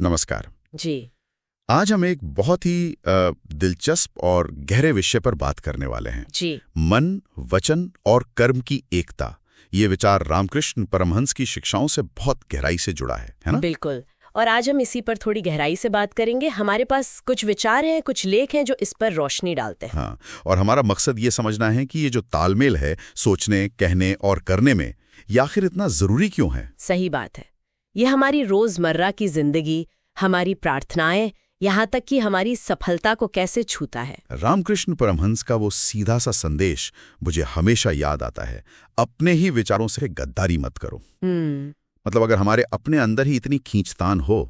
नमस्कार जी। आज हम एक बहुत ही दिलचस्प और गहरे विषय पर बात करने वाले हैं। जी। मन, वचन और कर्म की एकता। ये विचार रामकृष्ण परमहंस की शिक्षाओं से बहुत गहराई से जुड़ा है ना? बिल्कुल। और आज हम इसी पर थोड़ी गहराई से बात करेंगे। हमारे पास कुछ विचार हैं, कुछ लेख हैं जो इस पर रोशनी डालते हैं। हाँ, और हमारा मकसद ये समझना है कि ये जो तालमेल है सोचने, कहने और करने में, ये आखिर इतना जरूरी क्यों है। सही बात है। ये हमारी रोजमर्रा की जिंदगी, हमारी प्रार्थनाएं, यहाँ तक कि हमारी सफलता को कैसे छूता है। रामकृष्ण परमहंस का वो सीधा सा संदेश मुझे हमेशा याद आता है, अपने ही विचारों से गद्दारी मत करो। मतलब अगर हमारे अपने अंदर ही इतनी खींचतान हो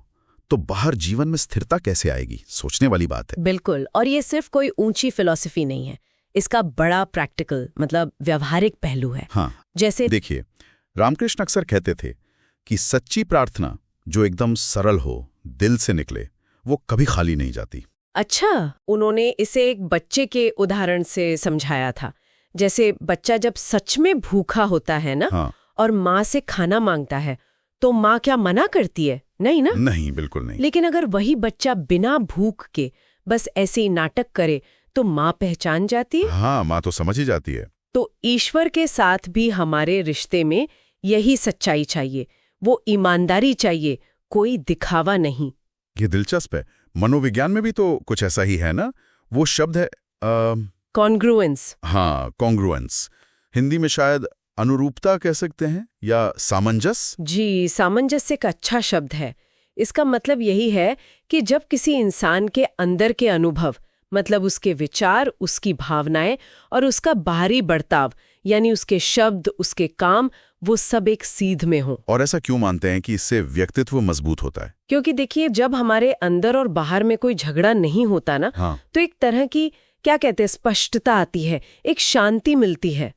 तो बाहर जीवन में स्थिरता कैसे आएगी? सोचने वाली बात है। बिल्कुल। और ये सिर्फ कोई ऊंची फिलॉसफी नहीं है, इसका बड़ा प्रैक्टिकल मतलब व्यावहारिक पहलू है। हाँ, जैसे देखिए, रामकृष्ण अक्सर कहते थे कि सच्ची प्रार्थना जो एकदम सरल हो, दिल से निकले, वो कभी खाली नहीं जाती। अच्छा, उन्होंने इसे एक बच्चे के उदाहरण से समझाया था। जैसे बच्चा जब सच में भूखा होता है ना, हाँ, और माँ से खाना मांगता है, तो माँ क्या मना करती है? नहीं ना। नहीं, बिल्कुल नहीं। लेकिन अगर वही बच्चा बिना भूख के बस ऐसे ही नाटक करे तो माँ पहचान जाती है। हाँ, माँ तो समझ ही जाती है। तो ईश्वर के साथ भी हमारे रिश्ते में यही सच्चाई चाहिए, वो ईमानदारी चाहिए, कोई दिखावा नहीं। ये दिलचस्प है। मनोविज्ञान में भी तो कुछ ऐसा ही है ना। वो शब्द है कॉन्ग्रुएंस। हाँ, कॉन्ग्रुएंस। हिंदी में शायद अनुरूपता कह सकते हैं, या सामंजस्य। जी, सामंजस्य एक अच्छा शब्द है। इसका मतलब यही है कि जब किसी इंसान के अंदर के अनुभव, मतलब उसके विचार, उसकी भावनाएं और उसका बाहरी बर्ताव, यानी उसके शब्द, उसके काम, वो सब एक सीध में हो। और ऐसा क्यों मानते हैं कि इससे व्यक्तित्व मजबूत होता है? क्योंकि देखिए, जब हमारे अंदर और बाहर में कोई झगड़ा नहीं होता ना, हाँ। तो एक तरह की क्या कहते हैं, स्पष्टता आती है, एक शांति मिलती है।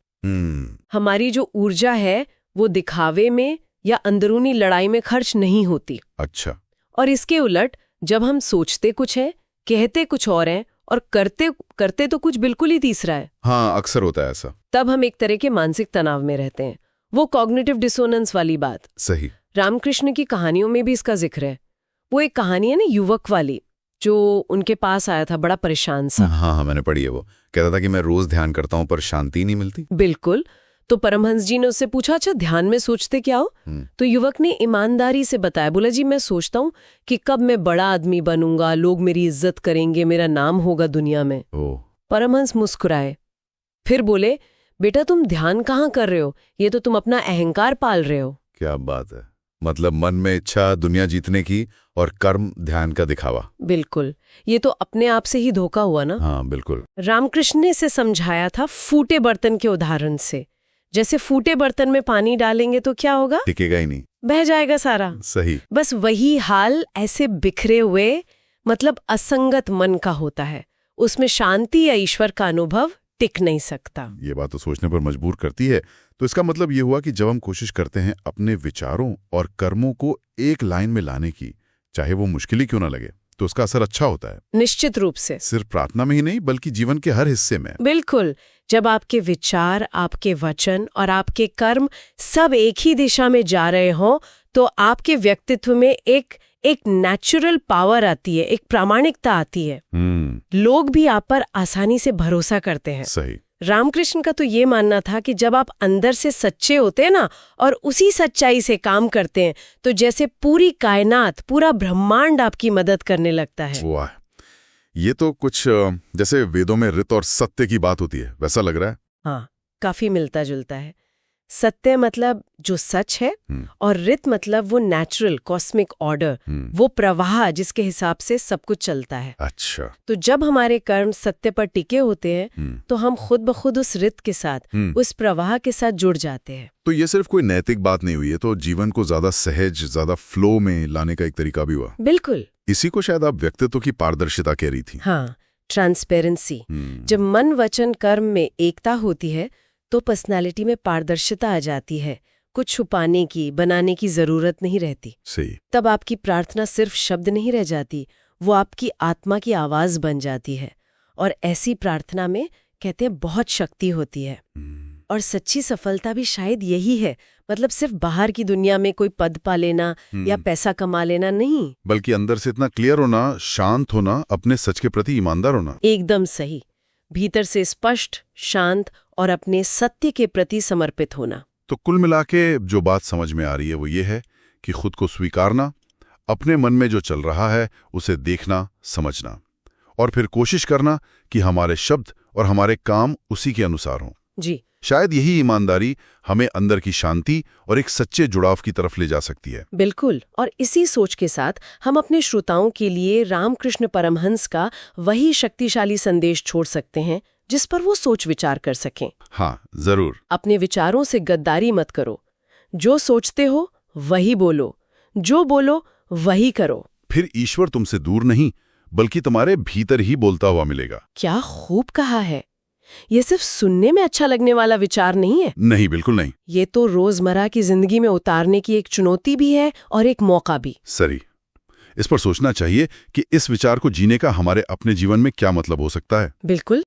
हमारी जो ऊर्जा है वो दिखावे में या अंदरूनी लड़ाई में खर्च नहीं होती। अच्छा। और इसके उलट जब हम सोचते कुछ है, कहते कुछ और हैं और करते तो कुछ बिल्कुल ही तीसरा है। हाँ, अक्सर होता है ऐसा। तब हम एक तरह के मानसिक तनाव में रहते हैं, वो कॉग्निटिव डिसोनेंस वाली बात। सही। रामकृष्ण की कहानियों में भी इसका जिक्र है। वो एक कहानी है ना, युवक वाली, जो उनके पास आया था बड़ा परेशान सा। हाँ, मैंने पढ़ी है। वो कहता था कि मैं रोज ध्यान करता हूँ पर शांति नहीं मिलती। बिल्कुल। तो परमहंस जी ने उससे पूछा, अच्छा ध्यान में सोचते क्या हो? तो युवक ने ईमानदारी से बताया, बोला जी मैं सोचता हूँ कि कब मैं बड़ा आदमी बनूंगा, लोग मेरी इज्जत करेंगे, मेरा नाम होगा दुनिया में। परमहंस मुस्कुराए, फिर बोले, बेटा तुम ध्यान कहाँ कर रहे हो, ये तो तुम अपना अहंकार पाल रहे हो। क्या बात है। मतलब मन में इच्छा दुनिया जीतने की और कर्म ध्यान का दिखावा। बिल्कुल। ये तो अपने आप से ही धोखा हुआ ना। हाँ, बिल्कुल। रामकृष्ण ने इसे समझाया था फूटे बर्तन के उदाहरण से। जैसे फूटे बर्तन में पानी डालेंगे तो क्या होगा? टिकेगा ही नहीं, बह जाएगा सारा। सही। बस वही हाल ऐसे बिखरे हुए, मतलब असंगत मन का होता है। उसमें शांति या ईश्वर का अनुभव टिक नहीं सकता। ये बात तो सोचने पर मजबूर करती है। तो इसका मतलब ये हुआ कि जब हम कोशिश करते हैं अपने विचारों और कर्मों को एक लाइन में लाने की, चाहे वो मुश्किल ही क्यों ना लगे, तो उसका असर अच्छा होता है। निश्चित रूप से। सिर्फ प्रार्थना में ही नहीं, बल्कि जीवन के हर हिस्से में। बिल्कुल। जब आपके विचार, आपके वचन और आपके कर्म सब एक ही दिशा में जा रहे हों, तो आपके व्यक्तित्व में एक नेचुरल पावर आती है, एक प्रामाणिकता आती है। लोग भी आप पर आसानी से भरोसा करते हैं। सही। रामकृष्ण का तो ये मानना था कि जब आप अंदर से सच्चे होते हैं ना, और उसी सच्चाई से काम करते हैं, तो जैसे पूरी कायनात, पूरा ब्रह्मांड आपकी मदद करने लगता है। वाह, ये तो कुछ जैसे वेदों में ऋत और सत्य की बात होती है, वैसा लग रहा है। हाँ, काफी मिलता जुलता है। सत्य मतलब जो सच है, और ऋत मतलब वो नेचुरल कॉस्मिक ऑर्डर, वो प्रवाह जिसके हिसाब से सब कुछ चलता है। अच्छा। तो जब हमारे कर्म सत्य पर टिके होते हैं, तो हम खुद ब खुद उस ऋत के साथ, उस प्रवाह के साथ जुड़ जाते हैं। तो ये सिर्फ कोई नैतिक बात नहीं हुई है, तो जीवन को ज्यादा सहज, ज्यादा फ्लो में लाने का एक तरीका भी हुआ। बिल्कुल। इसी को शायद आप व्यक्तित्व की पारदर्शिता कह रही थी। हाँ, ट्रांसपेरेंसी। जब मन वचन कर्म में एकता होती है तो पर्सनालिटी में पारदर्शिता आ जाती है। कुछ छुपाने की, बनाने की जरूरत नहीं रहती। सही। तब आपकी प्रार्थना सिर्फ शब्द नहीं रह जाती, वो आपकी आत्मा की आवाज बन जाती है। और ऐसी प्रार्थना में कहते हैं बहुत शक्ति होती है। और सच्ची सफलता भी शायद यही है, मतलब सिर्फ बाहर की दुनिया में कोई पद पा लेना या पैसा कमा लेना नहीं, बल्कि अंदर से इतना क्लियर होना, शांत होना, अपने सच के प्रति ईमानदार होना। एकदम सही, भीतर से स्पष्ट, शांत और अपने सत्य के प्रति समर्पित होना। तो कुल मिला के जो बात समझ में आ रही है वो ये है कि खुद को स्वीकारना, अपने मन में जो चल रहा है उसे देखना, समझना, और फिर कोशिश करना कि हमारे शब्द और हमारे काम उसी के अनुसार हों। जी, शायद यही ईमानदारी हमें अंदर की शांति और एक सच्चे जुड़ाव की तरफ ले जा सकती है। बिल्कुल। और इसी सोच के साथ हम अपने श्रोताओं के लिए रामकृष्ण परमहंस का वही शक्तिशाली संदेश छोड़ सकते हैं जिस पर वो सोच विचार कर सकें। हाँ, जरूर। अपने विचारों से गद्दारी मत करो। जो सोचते हो वही बोलो, जो बोलो वही करो। फिर ईश्वर तुमसे दूर नहीं बल्कि तुम्हारे भीतर ही बोलता हुआ मिलेगा। क्या खूब कहा है। ये सिर्फ सुनने में अच्छा लगने वाला विचार नहीं है। नहीं, बिल्कुल नहीं। ये तो रोजमर्रा की जिंदगी में उतारने की एक चुनौती भी है और एक मौका भी। सही। इस पर सोचना चाहिए कि इस विचार को जीने का हमारे अपने जीवन में क्या मतलब हो सकता है। बिल्कुल।